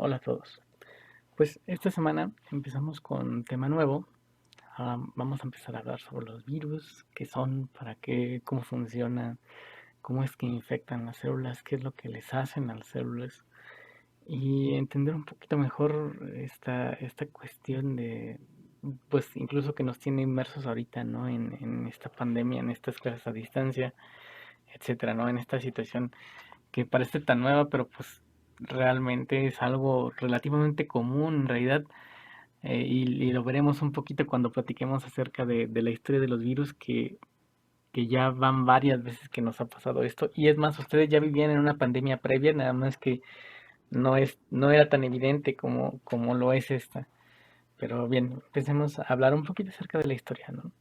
Hola a todos. Pues esta semana empezamos con tema nuevo. Vamos a empezar a hablar sobre los virus, qué son, para qué, cómo funcionan, cómo es que infectan las células, qué es lo que les hacen a las células y entender un poquito mejor esta cuestión de, pues incluso que nos tiene inmersos ahorita, ¿no? En esta pandemia, en estas clases a distancia, etcétera, ¿no? En esta situación que parece tan nueva, pero pues realmente es algo relativamente común en realidad. Y lo veremos un poquito cuando platiquemos acerca de la historia de los virus, que ya van varias veces que nos ha pasado esto. Y es más, ustedes ya vivían en una pandemia previa, nada más que no era tan evidente como lo es esta. Pero bien, empecemos a hablar un poquito acerca de la historia, ¿no?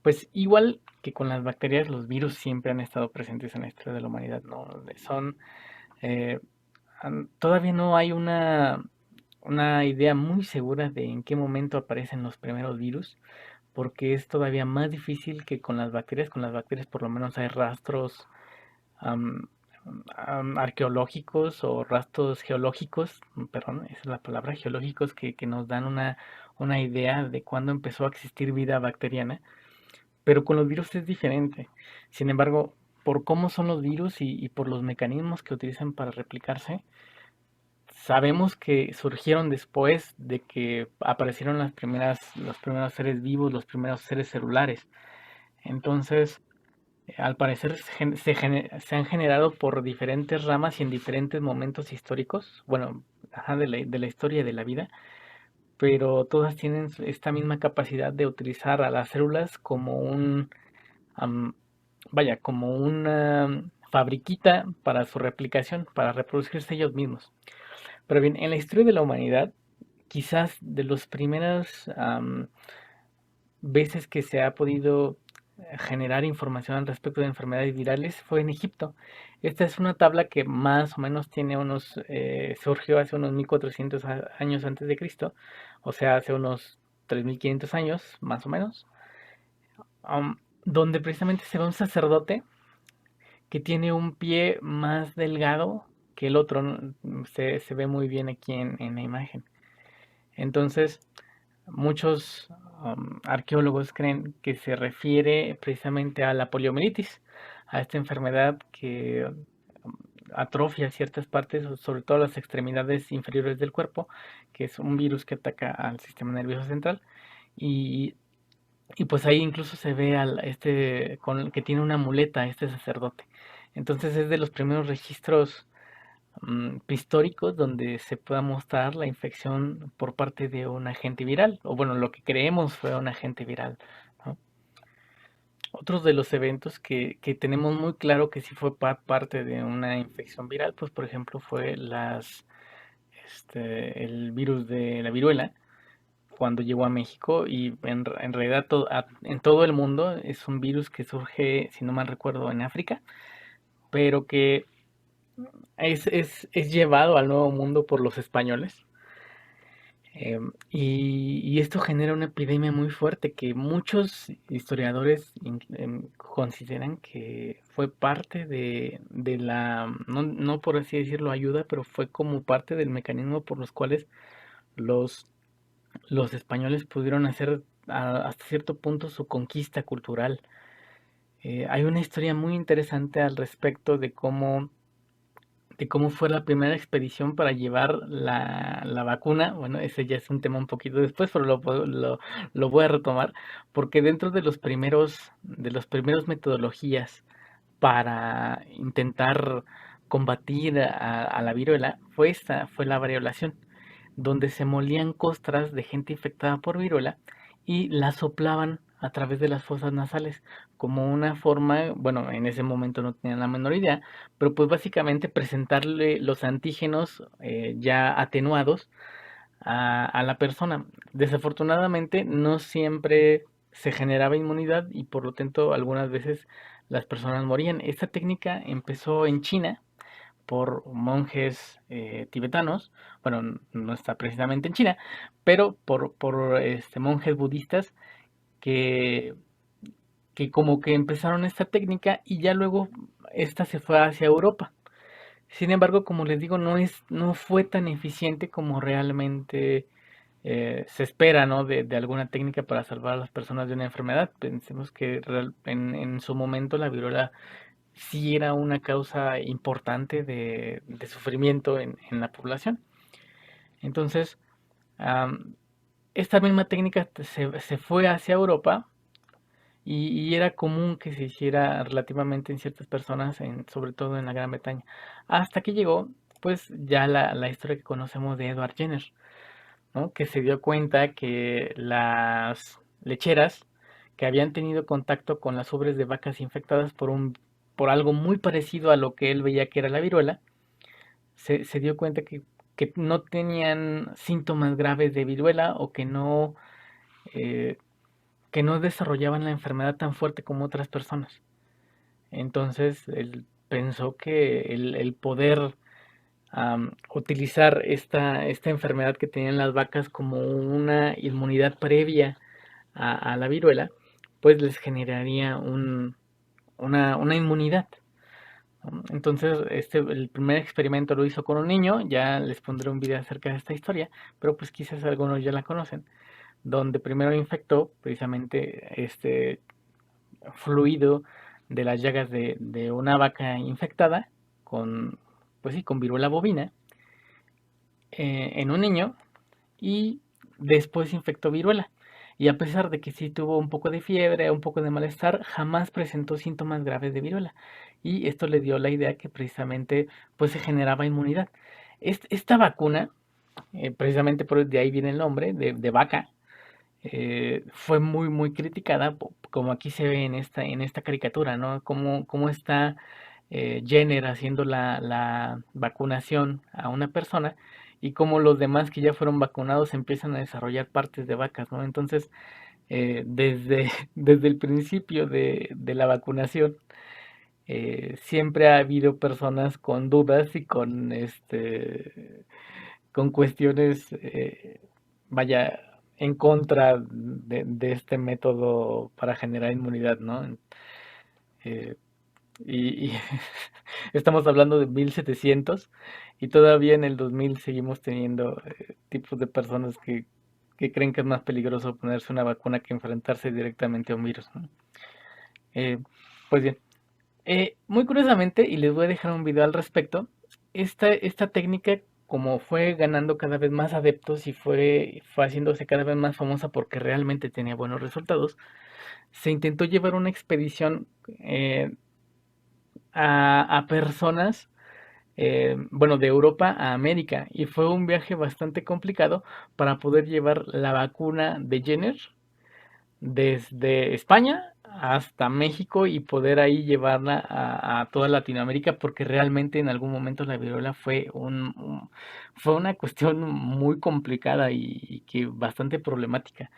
Pues igual que con las bacterias, los virus siempre han estado presentes en la historia de la humanidad, ¿no? Eh, Todavía no hay una idea muy segura de en qué momento aparecen los primeros virus, porque es todavía más difícil que con las bacterias. Con las bacterias por lo menos hay rastros am, arqueológicos o rastros geológicos, perdón, esa es la palabra, geológicos que nos dan una idea de cuándo empezó a existir vida bacteriana, pero con los virus es diferente. Sin embargo, por cómo son los virus y por los mecanismos que utilizan para replicarse, sabemos que surgieron después de que aparecieron los primeros seres vivos, los primeros seres celulares. Entonces, al parecer se han generado por diferentes ramas y en diferentes momentos históricos, bueno, ajá, de la historia de la vida, pero todas tienen esta misma capacidad de utilizar a las células como am, vaya, como una fabriquita para su replicación, para reproducirse ellos mismos. Pero bien, en la historia de la humanidad, quizás de las primeras veces que se ha podido generar información al respecto de enfermedades virales fue en Egipto. Esta es una tabla que más o menos tiene surgió hace unos 1400 años antes de Cristo, o sea, hace unos 3500 años, más o menos, donde precisamente se ve un sacerdote que tiene un pie más delgado que el otro, ¿no? Se ve muy bien aquí en la imagen. Entonces, muchos arqueólogos creen que se refiere precisamente a la poliomielitis, a esta enfermedad que atrofia ciertas partes, sobre todo las extremidades inferiores del cuerpo, que es un virus que ataca al sistema nervioso central. Y, y pues ahí incluso se ve que tiene una muleta, este sacerdote. Entonces es de los primeros registros históricos donde se pueda mostrar la infección por parte de un agente viral, o bueno, lo que creemos fue un agente viral, ¿no? Otros de los eventos que tenemos muy claro que sí fue parte de una infección viral, pues por ejemplo fue el virus de la viruela, cuando llegó a México y en realidad en todo el mundo es un virus que surge, si no mal recuerdo, en África, pero que es llevado al Nuevo Mundo por los españoles. Y esto genera una epidemia muy fuerte que muchos historiadores consideran que fue parte no por así decirlo ayuda, pero fue como parte del mecanismo por los cuales los, los españoles pudieron hacer hasta cierto punto su conquista cultural. Hay una historia muy interesante al respecto de cómo fue la primera expedición para llevar la vacuna. Bueno, ese ya es un tema un poquito después, pero lo voy a retomar, porque dentro de los primeros metodologías para intentar combatir a la viruela, fue la variolación, donde se molían costras de gente infectada por viruela y las soplaban a través de las fosas nasales, como una forma, bueno, en ese momento no tenían la menor idea, pero pues básicamente presentarle los antígenos ya atenuados a la persona. Desafortunadamente no siempre se generaba inmunidad y por lo tanto algunas veces las personas morían. Esta técnica empezó en China por monjes tibetanos, bueno, no está precisamente en China, pero por monjes budistas que, que como que empezaron esta técnica y ya luego esta se fue hacia Europa. Sin embargo, como les digo, no fue tan eficiente como realmente se espera, ¿no? De alguna técnica para salvar a las personas de una enfermedad. Pensemos que en su momento la viruela sí era una causa importante de sufrimiento en la población. Entonces, am, esta misma técnica se fue hacia Europa y era común que se hiciera relativamente en ciertas personas, sobre todo en la Gran Bretaña, hasta que llegó pues ya la historia que conocemos de Edward Jenner, ¿no? Que se dio cuenta que las lecheras que habían tenido contacto con las ubres de vacas infectadas por algo muy parecido a lo que él veía que era la viruela, se dio cuenta que no tenían síntomas graves de viruela o eh, que no desarrollaban la enfermedad tan fuerte como otras personas. Entonces él pensó que el poder utilizar esta enfermedad que tenían las vacas como una inmunidad previa a la viruela, pues les generaría una inmunidad. ¿No? Entonces, el primer experimento lo hizo con un niño, ya les pondré un video acerca de esta historia, pero pues quizás algunos ya la conocen, donde primero infectó precisamente este fluido de las llagas de una vaca infectada con, pues sí, con viruela bovina en un niño y después infectó viruela. Y a pesar de que sí tuvo un poco de fiebre, un poco de malestar, jamás presentó síntomas graves de viruela. Y esto le dio la idea que precisamente pues se generaba inmunidad. Esta vacuna, precisamente por de ahí viene el nombre, de vaca, fue muy criticada, como aquí se ve en esta caricatura, ¿no? Cómo está Jenner haciendo la vacunación a una persona y cómo los demás que ya fueron vacunados empiezan a desarrollar partes de vacas, ¿no? Entonces, desde el principio de la vacunación, siempre ha habido personas con dudas y con cuestiones, vaya, en contra de este método para generar inmunidad, ¿no? Eh, y estamos hablando de 1700 y todavía en el 2000 seguimos teniendo tipos de personas que creen que es más peligroso ponerse una vacuna que enfrentarse directamente a un virus, ¿no? Eh, pues bien, muy curiosamente, y les voy a dejar un video al respecto, esta técnica, como fue ganando cada vez más adeptos y fue haciéndose cada vez más famosa porque realmente tenía buenos resultados, se intentó llevar una expedición a personas, bueno, de Europa a América, y fue un viaje bastante complicado para poder llevar la vacuna de Jenner desde España hasta México y poder ahí llevarla a toda Latinoamérica porque realmente en algún momento la viruela fue una cuestión muy complicada y que bastante problemática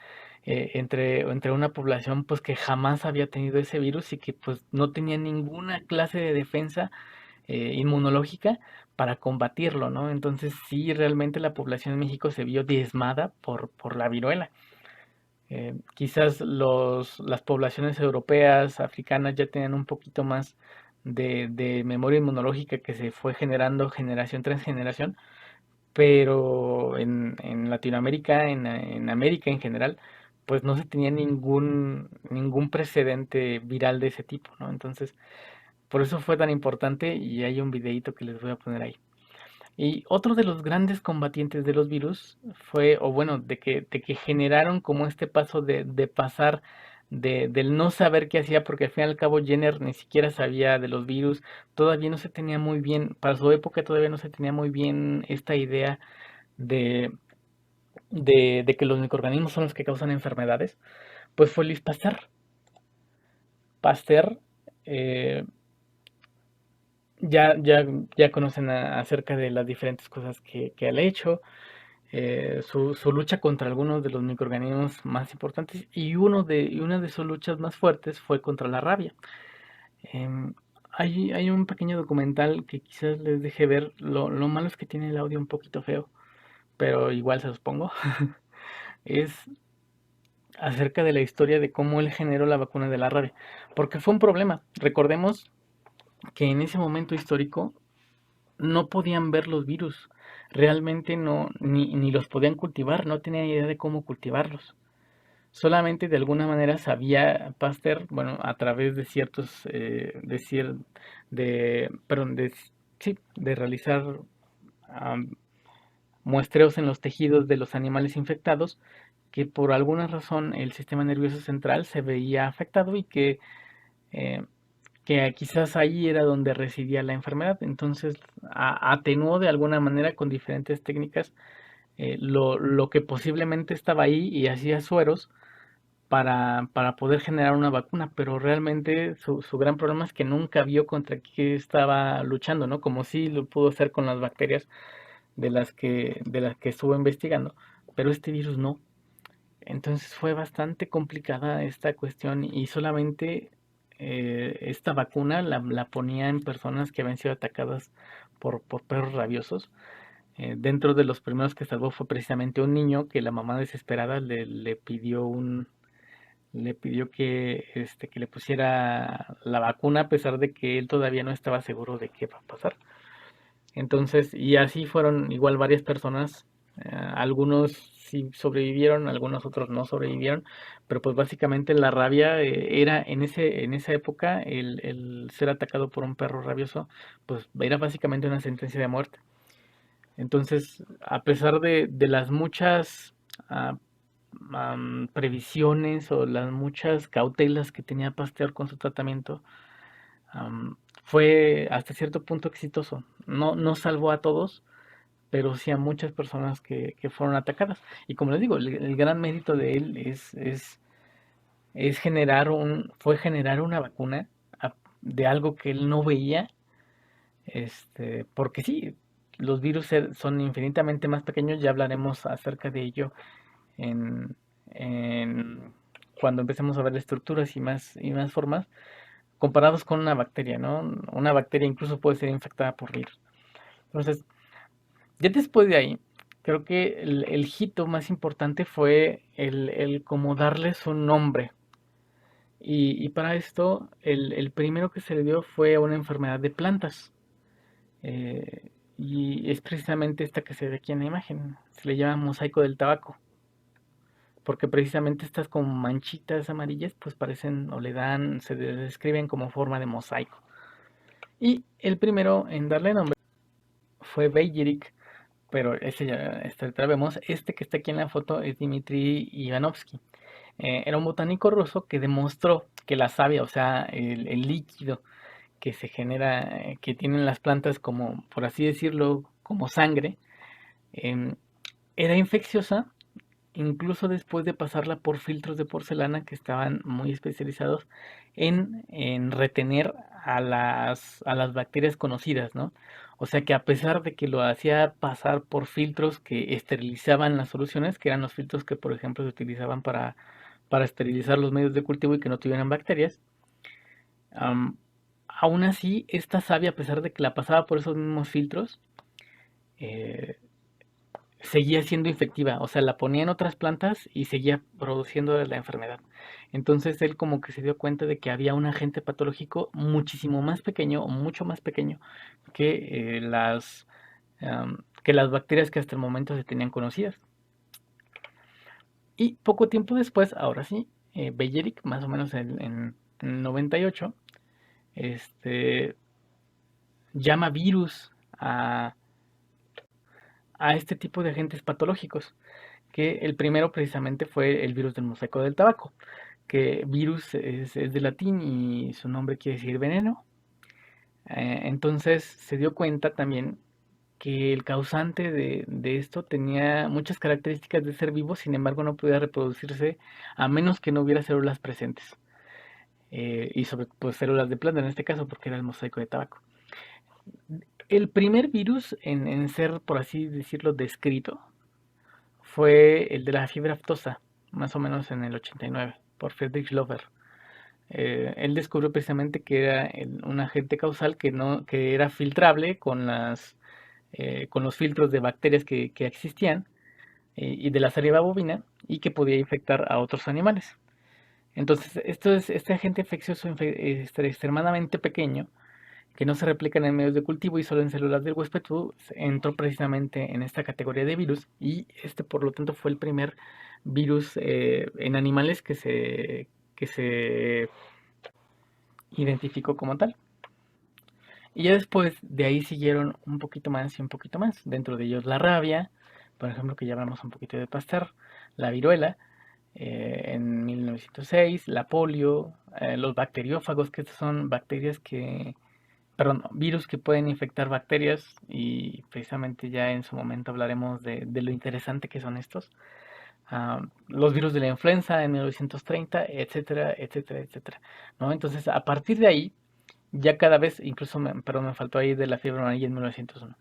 entre una población pues que jamás había tenido ese virus y que pues no tenía ninguna clase de defensa inmunológica para combatirlo, ¿no? Entonces sí, realmente la población en México se vio diezmada por la viruela. Quizás las poblaciones europeas, africanas ya tenían un poquito más de memoria inmunológica que se fue generando generación tras generación, pero en Latinoamérica, en América en general, pues no se tenía ningún precedente viral de ese tipo, ¿no? Entonces, por eso fue tan importante y hay un videito que les voy a poner ahí. Y otro de los grandes combatientes de los virus fue, o bueno, de que generaron como este paso de pasar del no saber qué hacía, porque al fin y al cabo Jenner ni siquiera sabía de los virus, todavía no se tenía muy bien, para su época todavía no se tenía muy bien esta idea de, de que los microorganismos son los que causan enfermedades, pues fue Luis Pasteur. Pasteur eh, ya conocen acerca de las diferentes cosas que él ha hecho, su lucha contra algunos de los microorganismos más importantes y una de sus luchas más fuertes fue contra la rabia. Em, hay un pequeño documental que quizás les deje ver, lo malo es que tiene el audio un poquito feo, pero igual se los pongo. Es acerca de la historia de cómo él generó la vacuna de la rabia, porque fue un problema. Recordemos que en ese momento histórico no podían ver los virus, realmente no, ni los podían cultivar, no tenían idea de cómo cultivarlos. Solamente de alguna manera sabía Pasteur, bueno, a través de ciertos, perdón, sí, de realizar am, muestreos en los tejidos de los animales infectados, que por alguna razón el sistema nervioso central se veía afectado y eh, que quizás ahí era donde residía la enfermedad. Entonces atenuó de alguna manera con diferentes técnicas lo que posiblemente estaba ahí y hacía sueros para poder generar una vacuna, pero realmente su gran problema es que nunca vio contra qué estaba luchando, ¿no? Como sí lo pudo hacer con las bacterias de las que estuvo investigando, pero este virus no. Entonces fue bastante complicada esta cuestión y solamente esta vacuna la ponía en personas que habían sido atacadas por perros rabiosos. Dentro de los primeros que salvó fue precisamente un niño que la mamá desesperada le pidió que le pusiera la vacuna a pesar de que él todavía no estaba seguro de qué va a pasar. Entonces, y así fueron igual varias personas, algunos sí sobrevivieron, algunos otros no sobrevivieron, pero pues básicamente la rabia era en esa época el ser atacado por un perro rabioso, pues era básicamente una sentencia de muerte. Entonces, a pesar de las muchas ah, previsiones o las muchas cautelas que tenía Pasteur con su tratamiento, fue hasta cierto punto exitoso. No, no salvó a todos, pero sí a muchas personas que fueron atacadas. Y como les digo, el gran mérito de él fue generar una vacuna de algo que él no veía, porque sí, los virus son infinitamente más pequeños, ya hablaremos acerca de ello en, en cuando empecemos a ver estructuras y más formas, comparados con una bacteria, ¿no? Una bacteria incluso puede ser infectada por virus. Entonces, ya después de ahí, creo que el hito más importante fue el como darles un nombre. Y para esto, el primero que se le dio fue a una enfermedad de plantas. Y es precisamente esta que se ve aquí en la imagen. Se le llama mosaico del tabaco. Porque precisamente estas como manchitas amarillas, pues parecen o se describen como forma de mosaico. Y el primero en darle nombre fue Beijeric, pero ese ya vemos. Este que está aquí en la foto es Dmitry Ivanovsky. Era un botánico ruso que demostró que la savia, o sea, el líquido que se genera, que tienen las plantas como, por así decirlo, como sangre, em, era infecciosa incluso después de pasarla por filtros de porcelana que estaban muy especializados en retener a las bacterias conocidas, ¿no? O sea que a pesar de que lo hacía pasar por filtros que esterilizaban las soluciones, que eran los filtros que, por ejemplo, se utilizaban para esterilizar los medios de cultivo y que no tuvieran bacterias, am, aún así, esta savia, a pesar de que la pasaba por esos mismos filtros, eh, seguía siendo infectiva, o sea, la ponía en otras plantas y seguía produciendo la enfermedad. Entonces él como que se dio cuenta de que había un agente patológico muchísimo más pequeño o mucho más pequeño que las bacterias que hasta el momento se tenían conocidas. Y poco tiempo después, ahora sí, Belleric, más o menos en 98, este, llama virus a este tipo de agentes patológicos, que el primero precisamente fue el virus del mosaico del tabaco, que virus es de latín y su nombre quiere decir veneno. Entonces se dio cuenta también que el causante de esto tenía muchas características de ser vivo, sin embargo no podía reproducirse a menos que no hubiera células presentes. Y sobre pues células de planta en este caso, porque era el mosaico de tabaco. El primer virus en ser, por así decirlo, descrito fue el de la fiebre aftosa, más o menos en el 89, por Friedrich Lober. Él descubrió precisamente que era un agente causal que era filtrable con los filtros de bacterias que existían y de la saliva bovina y que podía infectar a otros animales. Entonces, este agente infeccioso extremadamente pequeño que no se replican en medios de cultivo y solo en células del huésped, pues, entró precisamente en esta categoría de virus y este por lo tanto fue el primer virus en animales que se identificó como tal. Y ya después de ahí siguieron un poquito más y un poquito más. Dentro de ellos la rabia, por ejemplo, que ya hablamos un poquito de Pasteur, la viruela, en 1906, la polio, los bacteriófagos, que estos son bacterias que, perdón, virus que pueden infectar bacterias y precisamente ya en su momento hablaremos de lo interesante que son estos. Los virus de la influenza en 1930, etcétera, etcétera, etcétera, ¿no? Entonces, a partir de ahí, ya cada vez, incluso, perdón, me faltó ahí de la fiebre amarilla en 1901,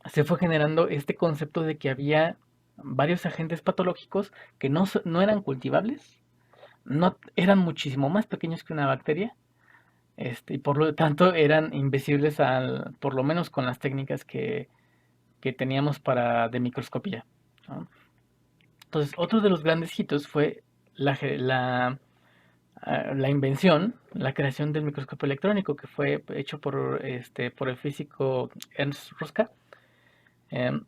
se fue generando este concepto de que había varios agentes patológicos que no eran cultivables, no eran muchísimo más pequeños que una bacteria, y por lo tanto eran invisibles por lo menos con las técnicas que teníamos de microscopía, ¿no? Entonces, otro de los grandes hitos fue la invención, la creación del microscopio electrónico, que fue hecho por el físico Ernst Röska. Em,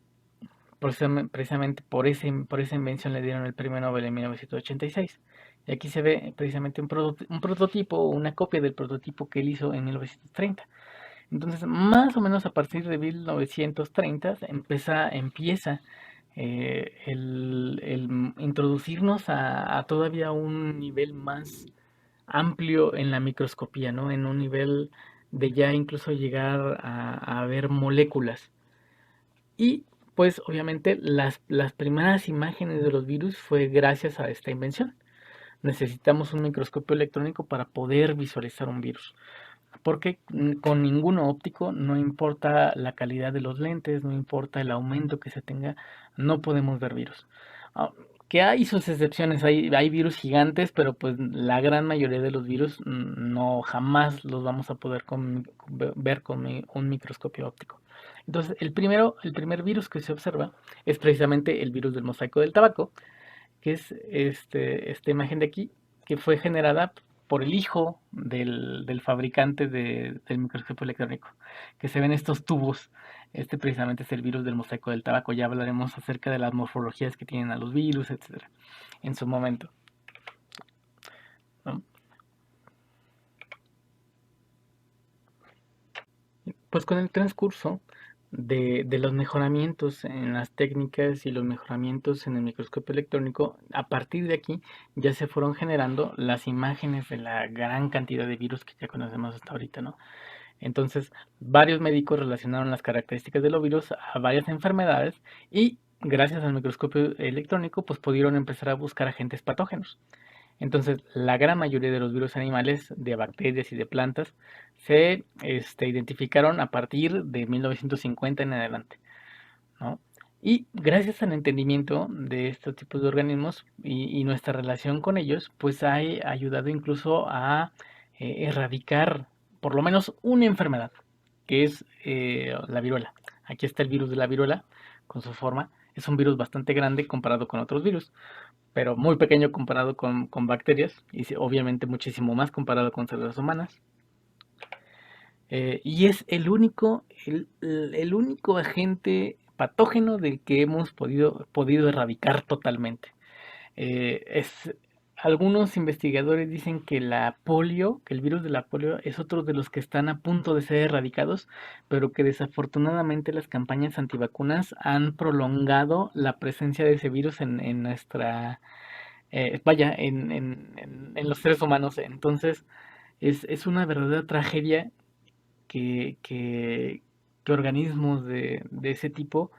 Precisamente por esa invención le dieron el premio Nobel en 1986. Y aquí se ve precisamente un prototipo, una copia del prototipo que él hizo en 1930. Entonces, más o menos a partir de 1930 empieza el introducirnos a todavía un nivel más amplio en la microscopía, ¿no? En un nivel de ya incluso llegar a ver moléculas. Y pues obviamente las primeras imágenes de los virus fue gracias a esta invención. Necesitamos un microscopio electrónico para poder visualizar un virus. Porque con ninguno óptico, no importa la calidad de los lentes, no importa el aumento que se tenga, no podemos ver virus. Ah, que hay sus excepciones, hay virus gigantes, pero pues la gran mayoría de los virus no jamás los vamos a poder ver con un microscopio óptico. Entonces, el primer virus que se observa es precisamente el virus del mosaico del tabaco, que es esta imagen de aquí, que fue generada por el hijo del fabricante del microscopio electrónico, que se ven estos tubos. Este precisamente es el virus del mosaico del tabaco. Ya hablaremos acerca de las morfologías que tienen a los virus, etcétera, en su momento, ¿no? Pues con el transcurso de los mejoramientos en las técnicas y los mejoramientos en el microscopio electrónico, a partir de aquí ya se fueron generando las imágenes de la gran cantidad de virus que ya conocemos hasta ahorita, ¿no? Entonces, varios médicos relacionaron las características de los virus a varias enfermedades y gracias al microscopio electrónico, pues pudieron empezar a buscar agentes patógenos. Entonces, la gran mayoría de los virus animales, de bacterias y de plantas, se identificaron a partir de 1950 en adelante, ¿no? Y gracias al entendimiento de estos tipos de organismos y nuestra relación con ellos, pues ha ayudado incluso a erradicar por lo menos una enfermedad, que es la viruela. Aquí está el virus de la viruela con su forma. Es un virus bastante grande comparado con otros virus, pero muy pequeño comparado con bacterias y obviamente muchísimo más comparado con células humanas. Y es el único agente patógeno del que hemos podido erradicar totalmente. Algunos investigadores dicen que que el virus de la polio es otro de los que están a punto de ser erradicados, pero que desafortunadamente las campañas antivacunas han prolongado la presencia de ese virus en nuestra, vaya, en los seres humanos. Entonces, es una verdadera tragedia que, que, que organismos de ese tipo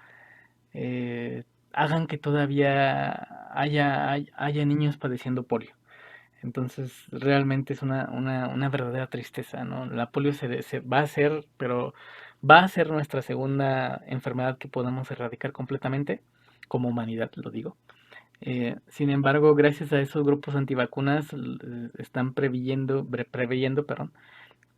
hagan que todavía haya niños padeciendo polio. Entonces, realmente es una verdadera tristeza, ¿no? La polio se va a hacer, pero va a ser nuestra segunda enfermedad que podamos erradicar completamente, como humanidad, lo digo. Sin embargo, gracias a esos grupos antivacunas, están preveyendo, perdón,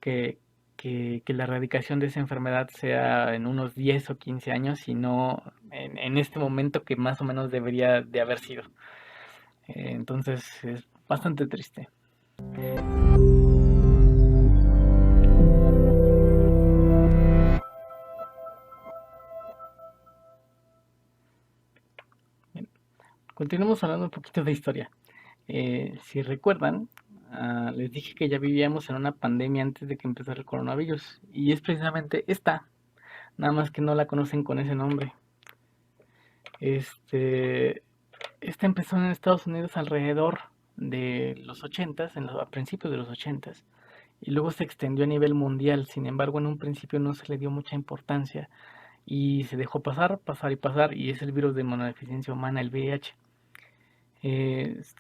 que, que la erradicación de esa enfermedad sea en unos 10 o 15 años y no en este momento que más o menos debería de haber sido. Entonces es bastante triste. Continuamos hablando un poquito de historia. Si recuerdan, les dije que ya vivíamos en una pandemia antes de que empezara el coronavirus. Y es precisamente esta, nada más que no la conocen con ese nombre. Este, esta empezó en Estados Unidos alrededor de los ochentas, a principios de los ochentas, y luego se extendió a nivel mundial. Sin embargo, en un principio no se le dio mucha importancia y se dejó pasar, pasar y pasar, y es el virus de inmunodeficiencia humana, el VIH.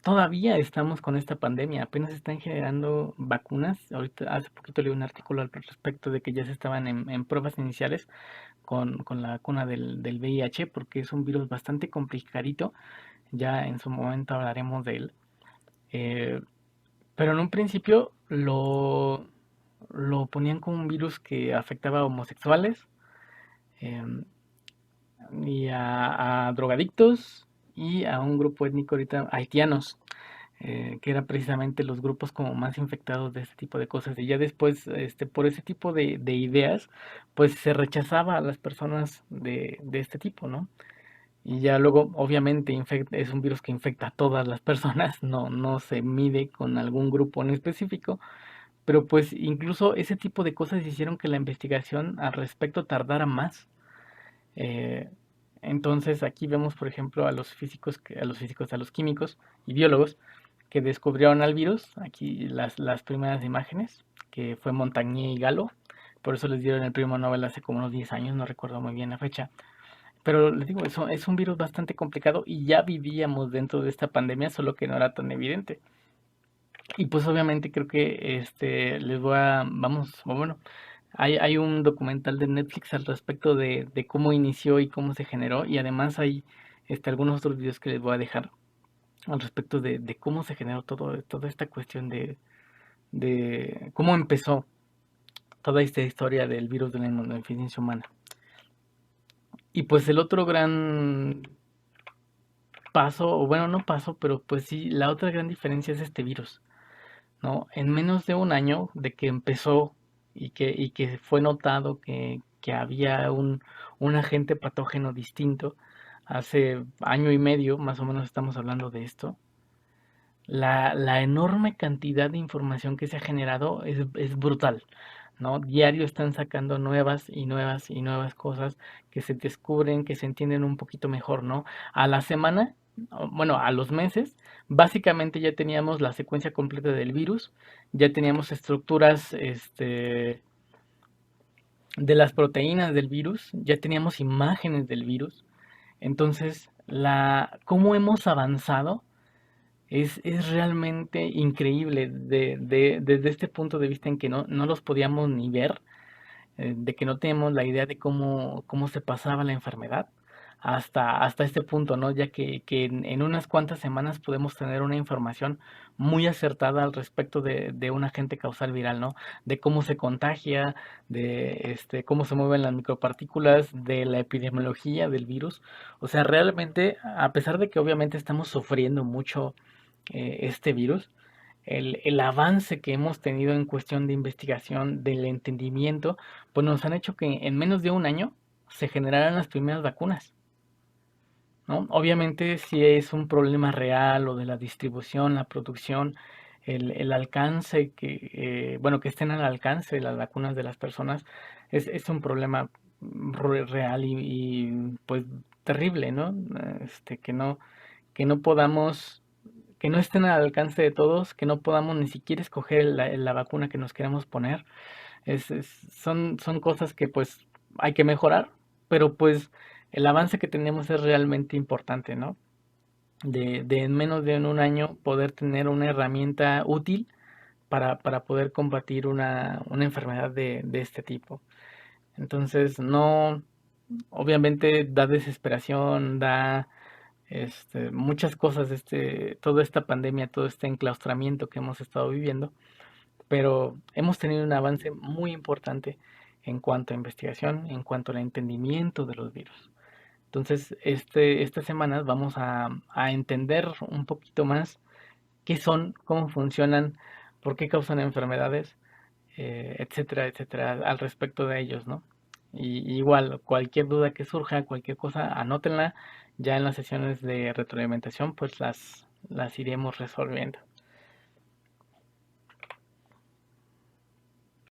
Todavía estamos con esta pandemia, apenas están generando vacunas. Ahorita, hace poquito leí un artículo al respecto de que ya se estaban en pruebas iniciales con la vacuna del VIH, porque es un virus bastante complicadito. Ya en su momento hablaremos de él. Eh, pero en un principio lo ponían como un virus que afectaba a homosexuales, em, y a drogadictos y a un grupo étnico ahorita haitianos, que eran precisamente los grupos como más infectados de este tipo de cosas. Y ya después, por ese tipo de ideas, pues se rechazaba a las personas de este tipo, ¿no? Y ya luego, obviamente, es un virus que infecta a todas las personas, no se mide con algún grupo en específico, pero pues incluso ese tipo de cosas hicieron que la investigación al respecto tardara más. Eh, entonces aquí vemos, por ejemplo, a los químicos y biólogos que descubrieron al virus. Aquí las primeras imágenes, que fue Montagnier y Gallo. Por eso les dieron el premio Nobel hace como unos 10 años, no recuerdo muy bien la fecha. Pero les digo, eso es un virus bastante complicado y ya vivíamos dentro de esta pandemia, solo que no era tan evidente. Y pues obviamente creo que vamos, o bueno, hay un documental de Netflix al respecto de cómo inició y cómo se generó, y además hay algunos otros videos que les voy a dejar al respecto de cómo se generó toda esta cuestión de cómo empezó toda esta historia del virus de la inmunodeficiencia humana. Y pues el otro gran paso, o bueno, no paso, pero pues sí, la otra gran diferencia es este virus, ¿no? En menos de un año de que empezó y que fue notado que había un agente patógeno distinto, hace año y medio, más o menos estamos hablando de esto, la enorme cantidad de información que se ha generado es brutal, ¿no? Diario están sacando nuevas y nuevas y nuevas cosas que se descubren, que se entienden un poquito mejor, ¿no? A la semana, bueno, a los meses, básicamente ya teníamos la secuencia completa del virus, ya teníamos estructuras, de las proteínas del virus, ya teníamos imágenes del virus. Entonces, cómo hemos avanzado es realmente increíble desde este punto de vista en que no los podíamos ni ver, de que no teníamos la idea de cómo se pasaba la enfermedad, hasta este punto, ¿no? Ya que en unas cuantas semanas podemos tener una información muy acertada al respecto de un agente causal viral, ¿no? De cómo se contagia, de cómo se mueven las micropartículas, de la epidemiología del virus. O sea, realmente, a pesar de que obviamente estamos sufriendo mucho este virus, el avance que hemos tenido en cuestión de investigación, del entendimiento, pues nos han hecho que en menos de un año se generaran las primeras vacunas, ¿no? Obviamente si es un problema real o de la distribución, la producción, el alcance bueno, que estén al alcance de las vacunas de las personas, es un problema real pues terrible, ¿no? Que no podamos, que no estén al alcance de todos, que no podamos ni siquiera escoger la vacuna que nos queremos poner. Son cosas que pues hay que mejorar, pero pues el avance que tenemos es realmente importante, ¿no? De en menos de un año poder tener una herramienta útil para poder combatir una enfermedad de este tipo. Entonces, no, obviamente da desesperación, da muchas cosas, toda esta pandemia, todo este enclaustramiento que hemos estado viviendo, pero hemos tenido un avance muy importante en cuanto a investigación, en cuanto al entendimiento de los virus. Entonces, estas semanas vamos a entender un poquito más qué son, cómo funcionan, por qué causan enfermedades, etcétera, etcétera, al respecto de ellos, ¿no? Y igual, cualquier duda que surja, cualquier cosa, anótenla. Ya en las sesiones de retroalimentación, pues las iremos resolviendo.